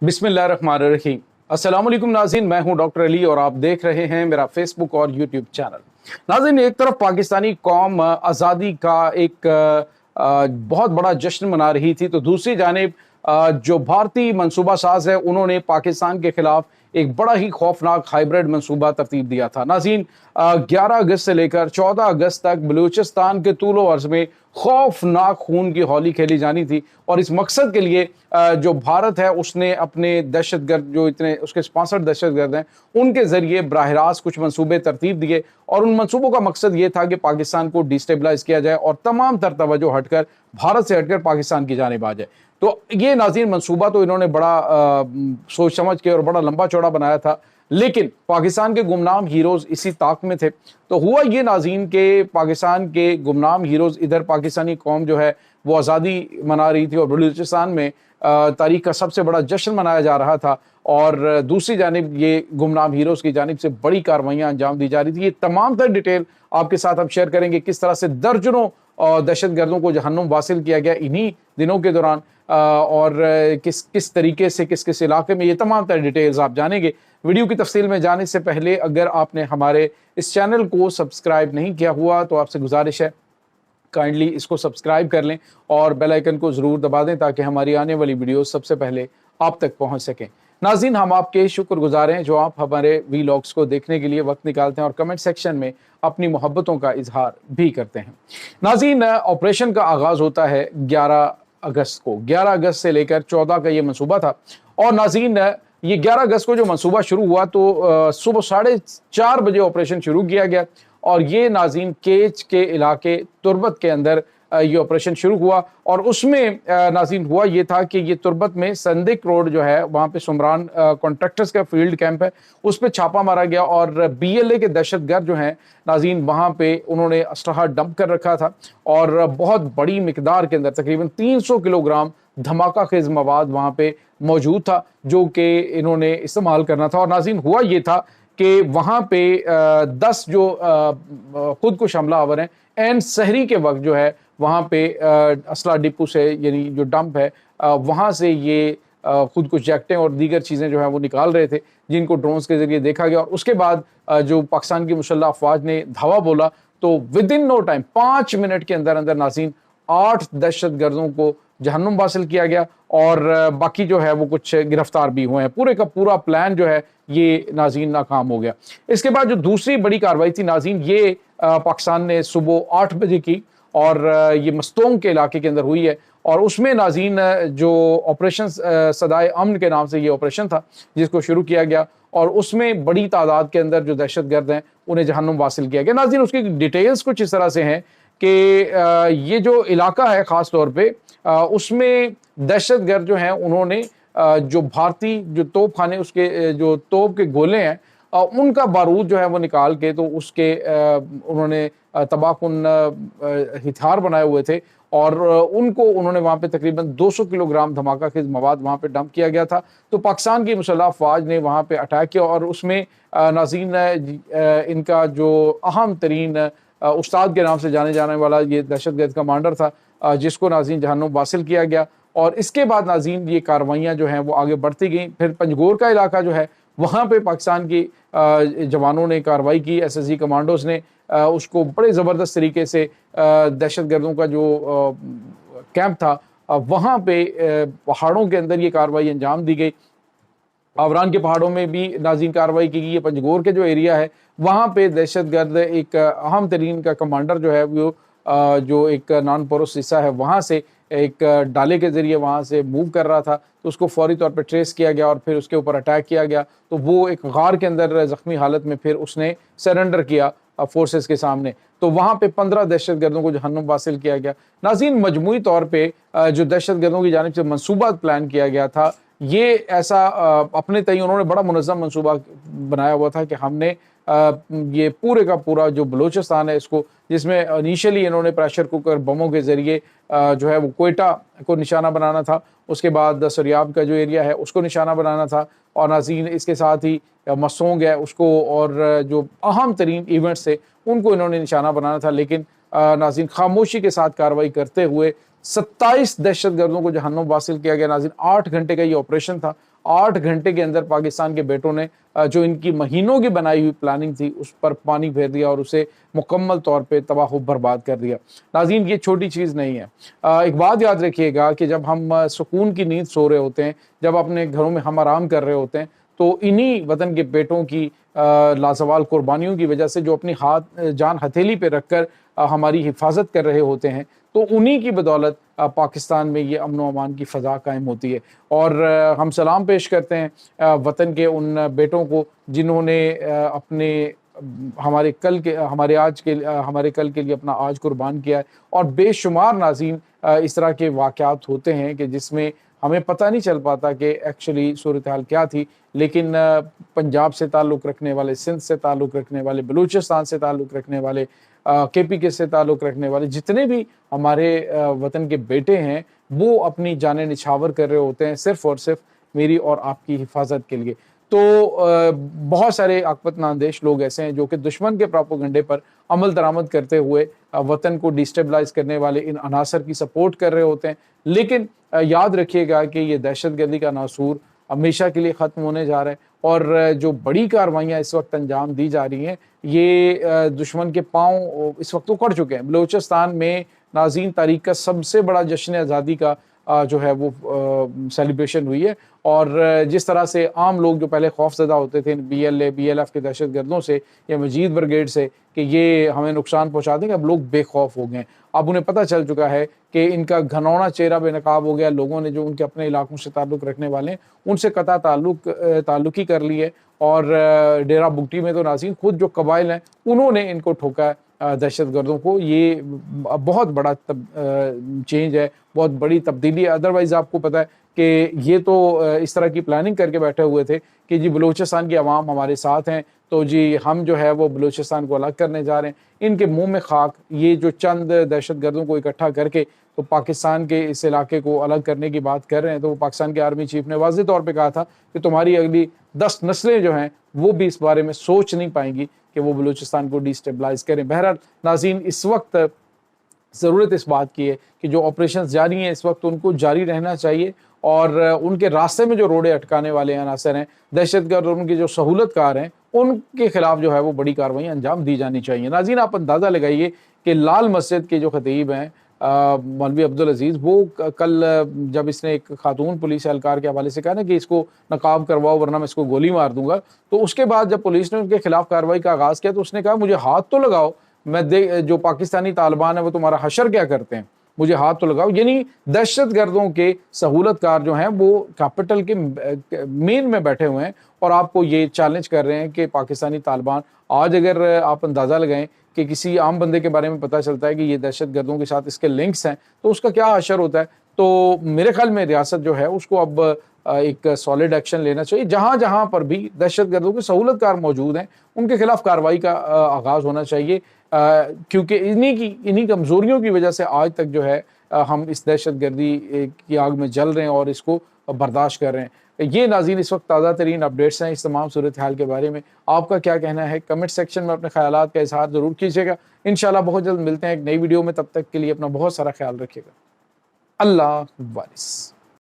बिस्मिल्लाहिर्रहमानिर्रहीम। अस्सलाम वालेकुम नाज़रीन, मैं हूं डॉक्टर अली और आप देख रहे हैं मेरा फेसबुक और यूट्यूब चैनल। नाज़रीन, एक तरफ पाकिस्तानी कौम आज़ादी का एक बहुत बड़ा जश्न मना रही थी, तो दूसरी जानिब जो भारतीय मनसूबा साज है उन्होंने पाकिस्तान के खिलाफ एक बड़ा ही खौफनाक हाइब्रिड मनसूबा तरतीब दिया था। नाज़रीन, 11 अगस्त से लेकर 14 अगस्त तक बलूचिस्तान के तूलो अर्ज में खौफनाक खून की होली खेली जानी थी और इस मकसद के लिए जो भारत है उसने अपने दहशतगर्द, जो इतने उसके स्पॉन्सर्ड दहशतगर्द हैं, उनके जरिए बराह रास्त कुछ मंसूबे तरतीब दिए और उन मंसूबों का मकसद ये था कि पाकिस्तान को डिस्टेबलाइज किया जाए और तमाम तर तवज्जो हटकर भारत से हटकर पाकिस्तान की जानिब आ जाए। तो ये नाज़रीन मंसूबा तो इन्होंने बड़ा सोच समझ के और बड़ा लंबा चौड़ा बनाया था, लेकिन पाकिस्तान के गुमनाम हीरोज इसी ताक में थे। तो हुआ ये नाज़रीन के पाकिस्तान के गुमनाम हीरोज, इधर पाकिस्तानी कौम जो है वो आज़ादी मना रही थी और बलूचिस्तान में तारीख का सबसे बड़ा जश्न मनाया जा रहा था और दूसरी जानिब ये गुमनाम हीरोज की जानिब से बड़ी कार्रवाइयाँ अंजाम दी जा रही थी। ये तमाम तर डिटेल आपके साथ हम शेयर करेंगे, किस तरह से दर्जनों दहशत गर्दों को जहन्नुम वासिल किया गया इन्हीं दिनों के दौरान और किस किस तरीके से किस किस इलाके में, ये तमाम तर डिटेल्स आप जानेंगे। वीडियो की तफसील में जाने से पहले अगर आपने हमारे इस चैनल को सब्सक्राइब नहीं किया हुआ तो आपसे गुजारिश है काइंडली इसको सब्सक्राइब कर लें और बेल आइकन को ज़रूर दबा दें ताकि हमारी आने वाली वीडियो सबसे पहले आप तक पहुंच सकें। नाज़रीन, हम आपके शुक्रगुजार हैं जो आप हमारे वीलॉग्स को देखने के लिए वक्त निकालते हैं और कमेंट सेक्शन में अपनी मोहब्बतों का इजहार भी करते हैं। नाज़रीन, ऑपरेशन का आगाज़ होता है 11 अगस्त को। 11 अगस्त से लेकर 14 का ये मनसूबा था और नाज़रीन ये 11 अगस्त को जो मनसूबा शुरू हुआ तो सुबह 4:30 बजे ऑपरेशन शुरू किया गया और ये नाज़रीन केच के इलाके तुर्बत के अंदर ये ऑपरेशन शुरू हुआ और उसमें नाज़रीन हुआ ये था कि ये तुर्बत में संदिक रोड जो है वहाँ पे सुमरान कॉन्ट्रैक्टर्स का फील्ड कैंप है, उस पर छापा मारा गया और BLA के दहशतगर्द जो हैं नाज़रीन वहाँ पे उन्होंने असलहा डंप कर रखा था और बहुत बड़ी मिकदार के अंदर तकरीबन 300 किलोग्राम धमाका खेज मवाद वहाँ पे मौजूद था जो कि इन्होंने इस्तेमाल करना था। और नाज़रीन हुआ ये था कि वहाँ पे 10 जो खुद कुश हमलावर हैं एंड सहरी के वक्त जो है वहाँ पे असला डिपो से यानी जो डंप है वहाँ से ये खुद कुछ जैकटें और दीगर चीज़ें जो है वो निकाल रहे थे जिनको ड्रोन्स के जरिए देखा गया और उसके बाद जो पाकिस्तान की मुसल्लह अफवाज ने धावा बोला तो within no time 5 minute के अंदर अंदर नाज़रीन 8 दहशत गर्दों को जहन्नुम वासिल किया गया और बाकी जो है वो कुछ गिरफ्तार भी हुए हैं। पूरे का पूरा प्लान जो है ये नाज़रीन नाकाम हो गया। इसके बाद जो दूसरी बड़ी कार्रवाई थी नाज़रीन ये पाकिस्तान ने सुबह 8 बजे की और ये मस्तोंग के इलाके के अंदर हुई है और उसमें नाज़रीन जो ऑपरेशन सदाए अमन के नाम से ये ऑपरेशन था जिसको शुरू किया गया और उसमें बड़ी तादाद के अंदर जो दहशत गर्द हैं उन्हें जहन्नुम वासिल किया गया। नाज़रीन, उसकी डिटेल्स कुछ इस तरह से हैं कि ये जो इलाका है ख़ास तौर पे उसमें दहशत गर्द जो हैं उन्होंने जो भारतीय जो तोप खाने उसके जो तोप के गोले हैं उनका बारूद जो है वो निकाल के तो उसके उन्होंने तबाहकुन हथियार बनाए हुए थे और उनको उन्होंने वहाँ पे तकरीबन 200 किलोग्राम धमाका खेज मवाद वहाँ पे डंप किया गया था। तो पाकिस्तान की मुसल्लह अफवाज ने वहाँ पे अटैक किया और उसमें नाज़रीन इनका जो अहम तरीन उस्ताद के नाम से जाने जाने वाला ये दहशतगर्द कमांडर था जिसको नाज़रीन जहन्नुम वासिल किया गया और इसके बाद नाज़रीन ये कार्रवाइयाँ जो हैं वो आगे बढ़ती गई। फिर पंजगोर का इलाका जो है वहाँ पे पाकिस्तान की जवानों ने कार्रवाई की, SSG कमांडोज ने उसको बड़े ज़बरदस्त तरीके से दहशत गर्दों का जो कैंप था वहाँ पे पहाड़ों के अंदर ये कार्रवाई अंजाम दी गई। आवरान के पहाड़ों में भी नाज़रीन कार्रवाई की गई है। पंजगोर के जो एरिया है वहाँ पे दहशत गर्द एक अहम तरीन का कमांडर जो है वो जो एक नॉन पोरस हिस्सा है वहाँ से एक डाले के ज़रिए वहाँ से मूव कर रहा था तो उसको फौरी तौर पर ट्रेस किया गया और फिर उसके ऊपर अटैक किया गया। तो वो एक गार के अंदर ज़ख्मी हालत में फिर उसने सरेंडर किया फोर्सेस के सामने। तो वहाँ पे 15 दहशत गर्दों को जहन्नुम वासिल किया गया। नाज़रीन, मजमूई तौर पर जो दहशत गर्दों की जानिब से मनसूबा प्लान किया गया था ये ऐसा अपने तय उन्होंने बड़ा मुनज़्ज़म मनसूबा बनाया हुआ था कि हमने ये पूरे का पूरा जो बलूचिस्तान है इसको, जिसमें इनिशियली इन्होंने प्रेशर कुकर बमों के ज़रिए जो है वो कोयटा को निशाना बनाना था, उसके बाद सरियाब का जो एरिया है उसको निशाना बनाना था और नाज़रीन इसके साथ ही मसोंग है उसको और जो अहम तरीन इवेंट्स थे उनको इन्होंने निशाना बनाना था। लेकिन नाज़रीन खामोशी के साथ कार्रवाई करते हुए 27 दहशत गर्दों को जहन्नुम वासिल किया गया। नाज़रीन 8 घंटे का ये ऑपरेशन था 8 घंटे के अंदर पाकिस्तान के बेटों ने जो इनकी महीनों की बनाई हुई प्लानिंग थी उस पर पानी फेर दिया और उसे मुकम्मल तौर पे तबाह बर्बाद कर दिया। नाज़रीन, ये छोटी चीज़ नहीं है। एक बात याद रखिएगा कि जब हम सुकून की नींद सो रहे होते हैं, जब अपने घरों में हम आराम कर रहे होते हैं, तो इन्हीं वतन के बेटों की लाजवाल कुर्बानियों की वजह से जो अपनी जान हथेली पे रखकर हमारी हिफाजत कर रहे होते हैं, तो उन्हीं की बदौलत पाकिस्तान में ये अमन व अमान की फ़ज़ा कायम होती है। और हम सलाम पेश करते हैं वतन के उन बेटों को जिन्होंने अपने हमारे कल के लिए अपना आज कुर्बान किया है। और बेशुमार नाज़रीन इस तरह के वाक़यात होते हैं कि जिसमें हमें पता नहीं चल पाता कि एक्चुअली सूरत हाल क्या थी, लेकिन पंजाब से ताल्लुक़ रखने वाले, सिंध से ताल्लुक़ रखने वाले, बलूचिस्तान से ताल्लुक़ रखने वाले, KPK से ताल्लुक़ रखने वाले जितने भी हमारे वतन के बेटे हैं, वो अपनी जानें निछावर कर रहे होते हैं सिर्फ़ और सिर्फ मेरी और आपकी हिफाजत के लिए। तो बहुत सारे आकबत नांदेश लोग ऐसे हैं जो कि दुश्मन के प्रोपेगेंडे पर अमल दरामद करते हुए वतन को डिस्टेबलाइज करने वाले इन अनासर की सपोर्ट कर रहे होते हैं। लेकिन याद रखिएगा कि ये दहशतगर्दी का नासूर हमेशा के लिए ख़त्म होने जा रहा है और जो बड़ी कार्रवाइयाँ इस वक्त अंजाम दी जा रही हैं, ये दुश्मन के पाँव इस वक्त उखड़ चुके हैं। बलूचिस्तान में नाज़रीन तारीख का सबसे बड़ा जश्न आज़ादी का जो है वो सेलिब्रेशन हुई है। और जिस तरह से आम लोग जो पहले खौफज़दा होते थे BLA BLF के दहशतगर्दों से या मजीद ब्रिगेड से कि ये हमें नुकसान पहुंचा देंगे, अब लोग बेखौफ हो गए। अब उन्हें पता चल चुका है कि इनका घनौना चेहरा बेनकाब हो गया। लोगों ने जो उनके अपने इलाकों से ताल्लुक़ रखने वाले हैं उनसे कता ताल्लुक़ ही कर ली है। और डेरा बुगटी में तो नाज़रीन खुद जो कबाइल हैं उन्होंने इनको ठोका है दहशतगर्दों को। ये बहुत बड़ा चेंज है, बहुत बड़ी तब्दीली है। अदरवाइज़ आपको पता है कि ये तो इस तरह की प्लानिंग करके बैठे हुए थे कि जी बलूचिस्तान की आवाम हमारे साथ हैं, तो जी हम जो है वो बलूचिस्तान को अलग करने जा रहे हैं। इनके मुंह में खाक। ये जो चंद दहशतगर्दों को इकट्ठा करके तो पाकिस्तान के इस इलाके को अलग करने की बात कर रहे हैं, तो वो पाकिस्तान के आर्मी चीफ ने वाज़ेह तौर पे कहा था कि तुम्हारी अगली 10 नस्लें जो हैं वो भी इस बारे में सोच नहीं पाएंगी कि वो बलूचिस्तान को डिस्टेबलाइज करें। बहरहाल नाज़रीन, इस वक्त ज़रूरत इस बात की है कि जो ऑपरेशन जारी हैं इस वक्त उनको जारी रहना चाहिए और उनके रास्ते में जो रोड़े अटकाने वाले अनासर हैं, दहशतगर्द और उनके जो सहूलतकार हैं, उनके खिलाफ जो है वो बड़ी कार्रवाई अंजाम दी जानी चाहिए। नाज़रीन, आप अंदाज़ा लगाइए कि लाल मस्जिद के जो खतीब हैं मौलवी अब्दुल अजीज़, वो कल जब इसने एक खातून पुलिस एहलकार के हवाले से कहा ना कि इसको नकाब करवाओ वरना मैं इसको गोली मार दूंगा, तो उसके बाद जब पुलिस ने उनके खिलाफ कार्रवाई का आगाज़ किया तो उसने कहा मुझे हाथ तो लगाओ, मैं जो पाकिस्तानी तालिबान है वो तुम्हारा हशर क्या करते हैं, मुझे हाथ तो लगाओ। यानी दहशतगर्दों के सहूलतकार जो हैं वो कैपिटल के मेन में बैठे हुए हैं और आपको ये चैलेंज कर रहे हैं कि पाकिस्तानी तालिबान, आज अगर आप अंदाज़ा लगाएं कि किसी आम बंदे के बारे में पता चलता है कि ये दहशतगर्दों के साथ इसके लिंक्स हैं, तो उसका क्या असर होता है। तो मेरे ख्याल में रियासत जो है उसको अब एक सॉलिड एक्शन लेना चाहिए। जहाँ जहाँ पर भी दहशतगर्दों के सहूलतकार मौजूद हैं उनके खिलाफ कार्रवाई का आगाज़ होना चाहिए, क्योंकि इन्हीं कमज़ोरियों की वजह से आज तक जो है हम इस दहशतगर्दी की आग में जल रहे हैं और इसको बर्दाश्त कर रहे हैं। ये नाज़रीन इस वक्त ताज़ा तरीन अपडेट्स हैं इस तमाम सूरत हाल के बारे में। आपका क्या कहना है? कमेंट सेक्शन में अपने ख्यालात का इज़हार ज़रूर कीजिएगा। इंशाल्लाह बहुत जल्द मिलते हैं एक नई वीडियो में, तब तक के लिए अपना बहुत सारा ख्याल रखिएगा। अल्लाह वारिस।